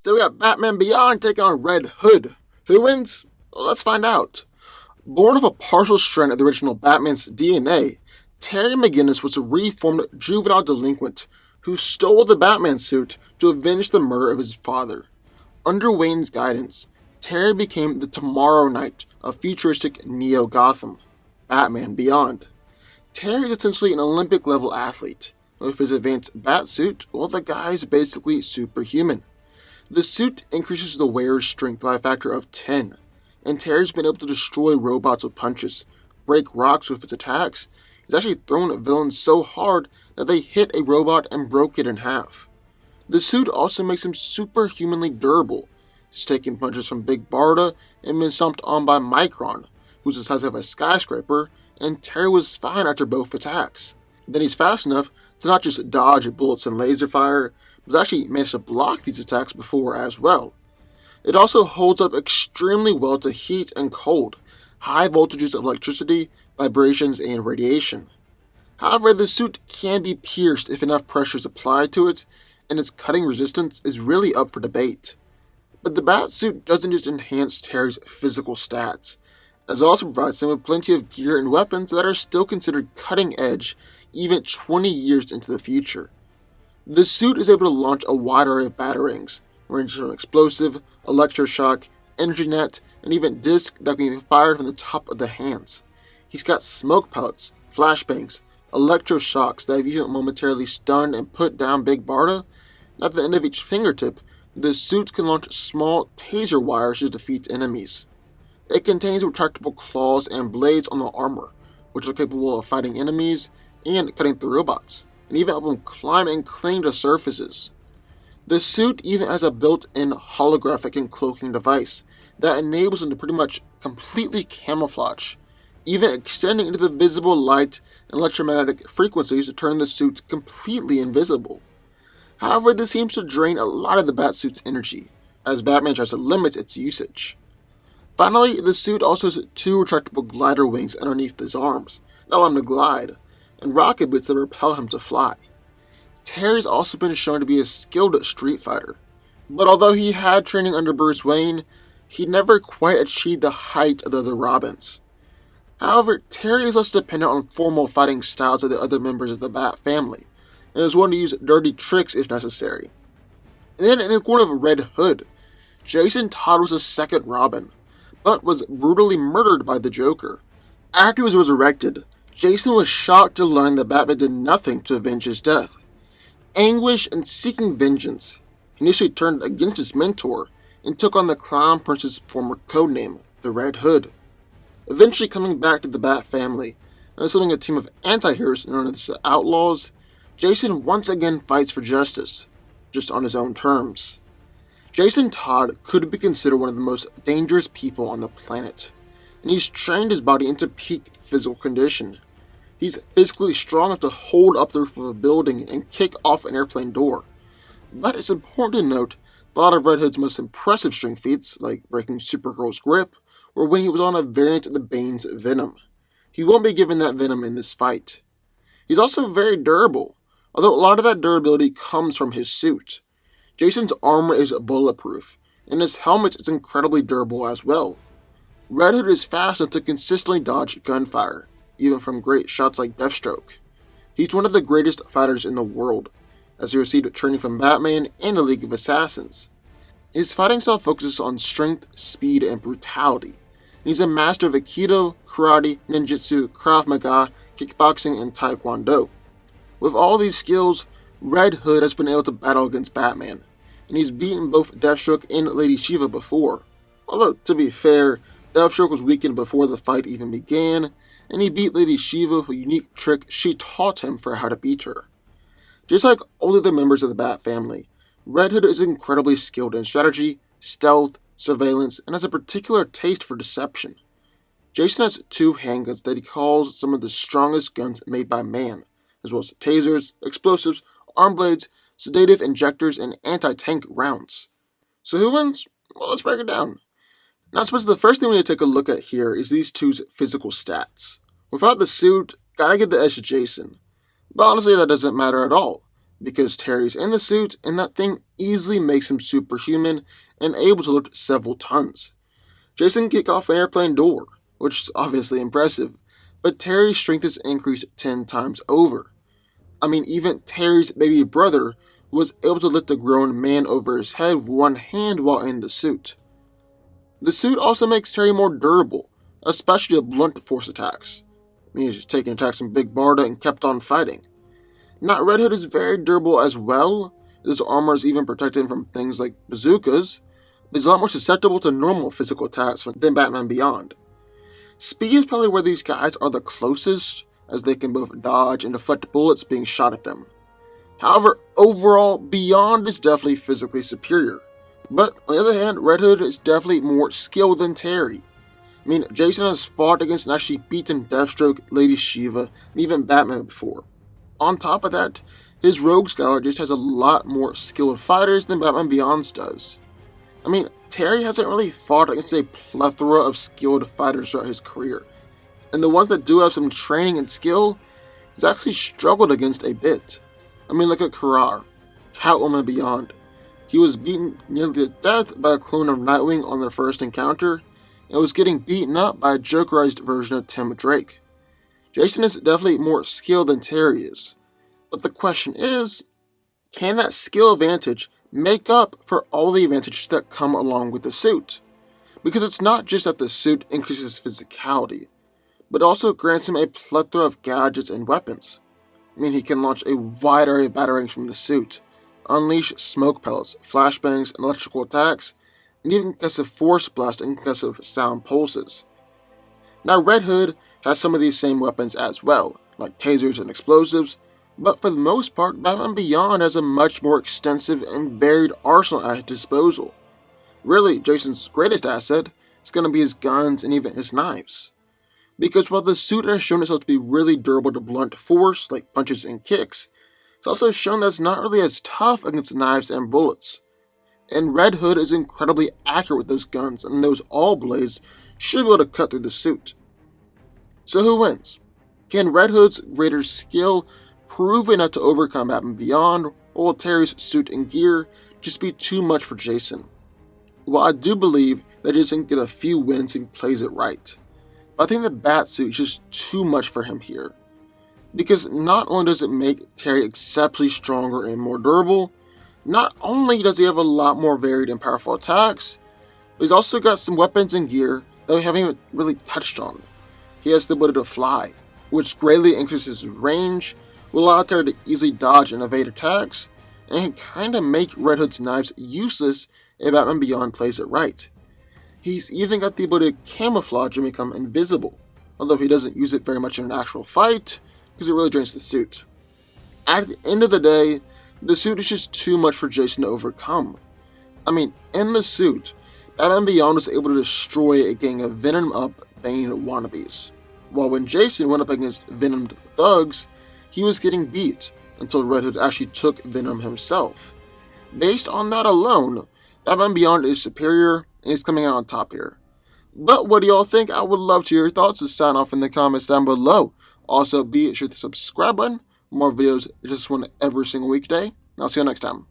So we got Batman Beyond taking on Red Hood. Who wins? Well, let's find out. Born of a partial strand of the original Batman's DNA, Terry McGinnis was a reformed juvenile delinquent who stole the Batman suit to avenge the murder of his father. Under Wayne's guidance, Terry became the Tomorrow Knight of futuristic Neo-Gotham, Batman Beyond. Terry is essentially an Olympic-level athlete. With his advanced bat suit, well, the guy's basically superhuman. The suit increases the wearer's strength by a factor of 10, and Terry's been able to destroy robots with punches, break rocks with its attacks. He's actually thrown villains so hard that they hit a robot and broke it in half. The suit also makes him superhumanly durable. He's taken punches from Big Barda and been stomped on by Micron, who's the size of a skyscraper, and Terry was fine after both attacks. Then he's fast enough to not just dodge bullets and laser fire, but actually managed to block these attacks before as well. It also holds up extremely well to heat and cold, high voltages of electricity, vibrations, and radiation. However, the suit can be pierced if enough pressure is applied to it, and its cutting resistance is really up for debate. But the Batsuit doesn't just enhance Terry's physical stats, as it also provides him with plenty of gear and weapons that are still considered cutting edge even 20 years into the future. The suit is able to launch a wide array of batarangs, ranging from explosive, electroshock, energy net, and even discs that can be fired from the top of the hands. He's got smoke pellets, flashbangs, electroshocks that have even momentarily stunned and put down Big Barda, and at the end of each fingertip, the suit can launch small taser wires to defeat enemies. It contains retractable claws and blades on the armor, which are capable of fighting enemies and cutting through robots, and even help them climb and cling to surfaces. The suit even has a built-in holographic and cloaking device that enables him to pretty much completely camouflage, even extending into the visible light and electromagnetic frequencies to turn the suit completely invisible. However, this seems to drain a lot of the Batsuit's energy, as Batman tries to limit its usage. Finally, the suit also has two retractable glider wings underneath his arms that allow him to glide, and rocket boots that propel him to fly. Terry's also been shown to be a skilled street fighter, but although he had training under Bruce Wayne, he never quite achieved the height of the other Robins. However, Terry is less dependent on formal fighting styles of the other members of the Bat family, and is willing to use dirty tricks if necessary. And then in the corner of Red Hood, Jason Todd was the second Robin, but was brutally murdered by the Joker. After he was resurrected, Jason was shocked to learn that Batman did nothing to avenge his death. Anguished and seeking vengeance, he initially turned against his mentor and took on the Clown Prince's former codename, the Red Hood. Eventually coming back to the Bat family and assuming a team of anti-heroes known as the Outlaws, Jason once again fights for justice, just on his own terms. Jason Todd could be considered one of the most dangerous people on the planet, and he's trained his body into peak physical condition. He's physically strong enough to hold up the roof of a building and kick off an airplane door. But it's important to note that a lot of Red Hood's most impressive strength feats, like breaking Supergirl's grip, were when he was on a variant of the Bane's venom. He won't be given that venom in this fight. He's also very durable, although a lot of that durability comes from his suit. Jason's armor is bulletproof, and his helmet is incredibly durable as well. Red Hood is fast enough to consistently dodge gunfire, even from great shots like Deathstroke. He's one of the greatest fighters in the world, as he received training from Batman and the League of Assassins. His fighting style focuses on strength, speed, and brutality, and he's a master of Aikido, Karate, Ninjutsu, Krav Maga, Kickboxing, and Taekwondo. With all these skills, Red Hood has been able to battle against Batman, and he's beaten both Deathstroke and Lady Shiva before. Although, to be fair, Deathstroke was weakened before the fight even began, and he beat Lady Shiva with a unique trick she taught him for how to beat her. Just like all of the members of the Bat family, Red Hood is incredibly skilled in strategy, stealth, surveillance, and has a particular taste for deception. Jason has two handguns that he calls some of the strongest guns made by man, as well as tasers, explosives, arm blades, sedative injectors, and anti-tank rounds. So who wins? Well, let's break it down. Now, I suppose the first thing we need to take a look at here is these two's physical stats. Without the suit, gotta give the edge to Jason. But honestly, that doesn't matter at all. because Terry's in the suit and that thing easily makes him superhuman and able to lift several tons. Jason can kick off an airplane door, which is obviously impressive, but Terry's strength is increased 10 times over. Even Terry's baby brother was able to lift a grown man over his head with one hand while in the suit. The suit also makes Terry more durable, especially to blunt force attacks. He's just taking attacks from Big Barda and kept on fighting. Now, Red Hood is very durable as well. His armor is even protected him from things like bazookas. He's a lot more susceptible to normal physical attacks than Batman Beyond. Speed is probably where these guys are the closest, as they can both dodge and deflect bullets being shot at them. However, overall, Beyond is definitely physically superior. But on the other hand, Red Hood is definitely more skilled than Terry. Jason has fought against and actually beaten Deathstroke, Lady Shiva, and even Batman before. On top of that, his Rogue Scholar just has a lot more skilled fighters than Batman Beyond's does. Terry hasn't really fought against a plethora of skilled fighters throughout his career, and the ones that do have some training and skill, he's actually struggled against a bit. Look at Karar, Catwoman Beyond. He was beaten nearly to death by a clone of Nightwing on their first encounter, and was getting beaten up by a Jokerized version of Tim Drake. Jason is definitely more skilled than Terry is, but the question is, can that skill advantage make up for all the advantages that come along with the suit? Because it's not just that the suit increases physicality, but also grants him a plethora of gadgets and weapons. He can launch a wide array of batarangs from the suit, unleash smoke pellets, flashbangs, and electrical attacks, and even concussive force blast and concussive sound pulses. Now, Red Hood has some of these same weapons as well, like tasers and explosives, but for the most part, Batman Beyond has a much more extensive and varied arsenal at his disposal. Really, Jason's greatest asset is going to be his guns and even his knives. Because while the suit has shown itself to be really durable to blunt force, like punches and kicks, it's also shown that it's not really as tough against knives and bullets. And Red Hood is incredibly accurate with those guns, and those all blades should be able to cut through the suit. So who wins? Can Red Hood's greater skill prove enough to overcome Batman Beyond, or will Terry's suit and gear just be too much for Jason? Well, I do believe that Jason can get a few wins if he plays it right, but I think the Batsuit is just too much for him here. Because not only does it make Terry exceptionally stronger and more durable, not only does he have a lot more varied and powerful attacks, but he's also got some weapons and gear that we haven't even really touched on. He has the ability to fly, which greatly increases his range, will allow Terry to easily dodge and evade attacks, and can kinda make Red Hood's knives useless if Batman Beyond plays it right. He's even got the ability to camouflage and become invisible, although he doesn't use it very much in an actual fight, because it really drains the suit. At the end of the day, the suit is just too much for Jason to overcome. In the suit, Batman Beyond was able to destroy a gang of Venom-up Bane wannabes, while when Jason went up against Venomed thugs, he was getting beat until Red Hood actually took Venom himself. Based on that alone, Batman Beyond is superior, and he's coming out on top here. But what do y'all think? I would love to hear your thoughts, so sign off in the comments down below. Also, be sure to subscribe button. More videos just one every single weekday. I'll see you next time.